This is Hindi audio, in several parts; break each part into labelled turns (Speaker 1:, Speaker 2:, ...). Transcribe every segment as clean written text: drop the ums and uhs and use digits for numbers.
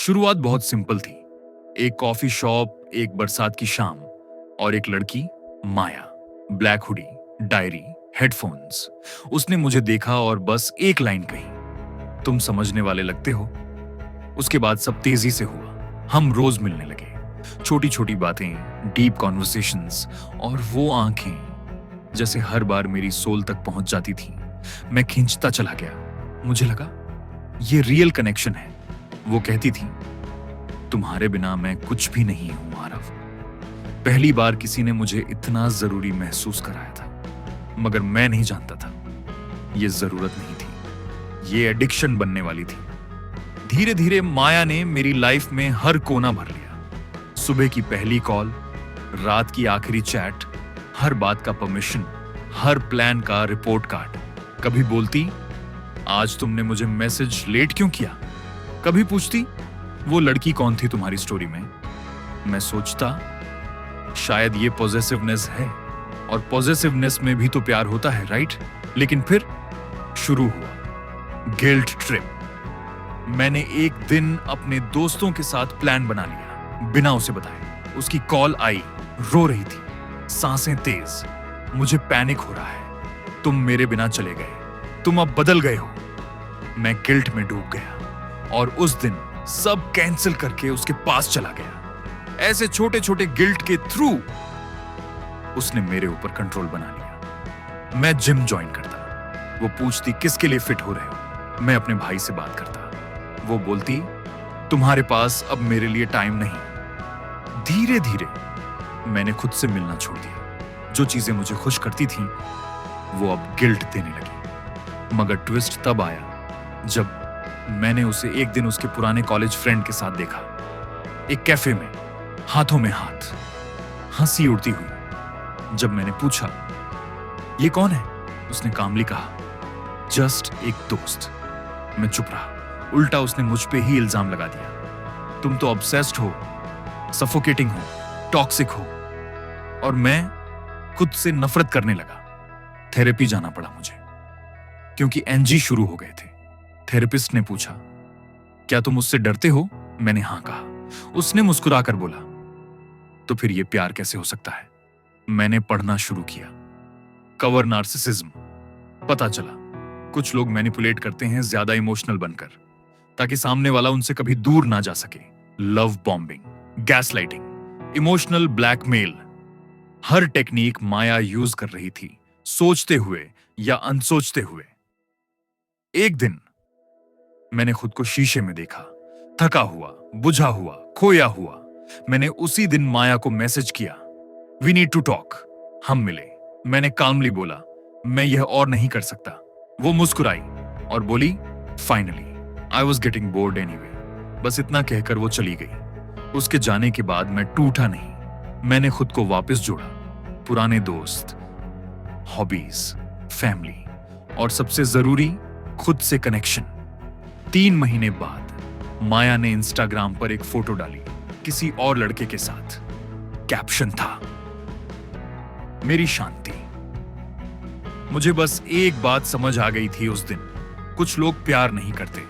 Speaker 1: शुरुआत बहुत सिंपल थी। एक कॉफी शॉप, एक बरसात की शाम और एक लड़की, Maya. Black hoodie, diary, headphones. उसने मुझे देखा और बस एक लाइन कही, तुम समझने वाले लगते हो। उसके बाद सब तेजी से हुआ। हम रोज मिलने लगे। छोटी छोटी बातें, डीप कॉन्वर्सेशंस और वो आंखें जैसे हर बार मेरी सोल तक पहुंच जाती थी। मैं खींचता चला गया। मुझे लगा ये रियल कनेक्शन है। वो कहती थी, तुम्हारे बिना मैं कुछ भी नहीं हूं आरव। पहली बार किसी ने मुझे इतना जरूरी महसूस कराया था, मगर मैं नहीं जानता था ये जरूरत नहीं थी, ये एडिक्शन बनने वाली थी। धीरे धीरे माया ने मेरी लाइफ में हर कोना भर लिया। सुबह की पहली कॉल, रात की आखिरी चैट, हर बात का परमिशन, हर प्लान का रिपोर्ट कार्ड। कभी बोलती, आज तुमने मुझे मैसेज लेट क्यों किया। कभी पूछती, वो लड़की कौन थी तुम्हारी स्टोरी में। मैं सोचता, शायद ये पॉजेसिवनेस है, और पॉजेसिवनेस में भी तो प्यार होता है, राइट। लेकिन फिर शुरू हुआ गिल्ट ट्रिप। मैंने एक दिन अपने दोस्तों के साथ प्लान बना लिया, बिना उसे बताए। उसकी कॉल आई, रो रही थी, सांसें तेज। मुझे पैनिक हो रहा है, तुम मेरे बिना चले गए, तुम अब बदल गए हो। मैं गिल्ट में डूब गया और उस दिन सब कैंसिल करके उसके पास चला गया। ऐसे छोटे छोटे गिल्ट के थ्रू उसने मेरे ऊपर कंट्रोल बना लिया। मैं जिम ज्वाइन करता, वो पूछती किसके लिए फिट हो रहे हो। मैं अपने भाई से बात करता, वो बोलती तुम्हारे पास अब मेरे लिए टाइम नहीं। धीरे धीरे मैंने खुद से मिलना छोड़ दिया। जो चीजें मुझे खुश करती थी वो अब गिल्ट देने लगी। मगर ट्विस्ट तब आया जब मैंने उसे एक दिन उसके पुराने कॉलेज फ्रेंड के साथ देखा, एक कैफे में, हाथों में हाथ, हंसी उड़ती हुई। जब मैंने पूछा, ये कौन है, उसने कामली कहा, जस्ट एक दोस्त। मैं चुप रहा। उल्टा उसने मुझ पे ही इल्जाम लगा दिया, तुम तो ऑब्सेस्ड हो, सफोकेटिंग हो, टॉक्सिक हो। और मैं खुद से नफरत करने लगा। थेरेपी जाना पड़ा मुझे, क्योंकि एनजी शुरू हो गए थे। थेरेपिस्ट ने पूछा, क्या तुम उससे डरते हो। मैंने हाँ कहा। उसने मुस्कुराकर बोला, तो फिर ये प्यार कैसे हो सकता है। मैंने पढ़ना शुरू किया, कवर नार्सिसिज्म। पता चला कुछ लोग मैनिपुलेट करते हैं ज्यादा इमोशनल बनकर, ताकि सामने वाला उनसे कभी दूर ना जा सके। Love bombing, gaslighting, emotional blackmail, हर टेक्निक माया यूज कर रही थी, सोचते हुए या अनसोचते हुए। एक दिन मैंने खुद को शीशे में देखा, थका हुआ, बुझा हुआ, खोया हुआ। मैंने उसी दिन माया को मैसेज किया, वी नीड टू टॉक। हम मिले। मैंने कामली बोला, मैं यह और नहीं कर सकता। वो मुस्कुराई और बोली, finally I was getting bored anyway. बस इतना कहकर वो चली गई। उसके जाने के बाद मैं टूटा नहीं। मैंने खुद को वापस जोड़ा। पुराने दोस्त, हॉबीज, फैमिली और सबसे जरूरी, खुद से कनेक्शन। 3 महीने बाद माया ने इंस्टाग्राम पर एक फोटो डाली, किसी और लड़के के साथ। कैप्शन था, मेरी शांति। मुझे बस एक बात समझ आ गई थी उस दिन, कुछ लोग प्यार नहीं करते,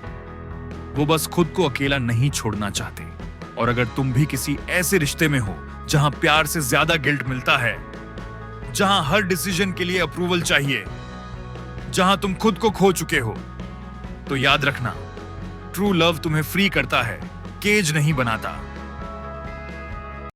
Speaker 1: वो बस खुद को अकेला नहीं छोड़ना चाहते। और अगर तुम भी किसी ऐसे रिश्ते में हो जहां प्यार से ज्यादा गिल्ट मिलता है, जहां हर डिसीजन के लिए अप्रूवल चाहिए, जहां तुम खुद को खो चुके हो, तो याद रखना, ट्रू लव तुम्हें फ्री करता है, केज नहीं बनाता।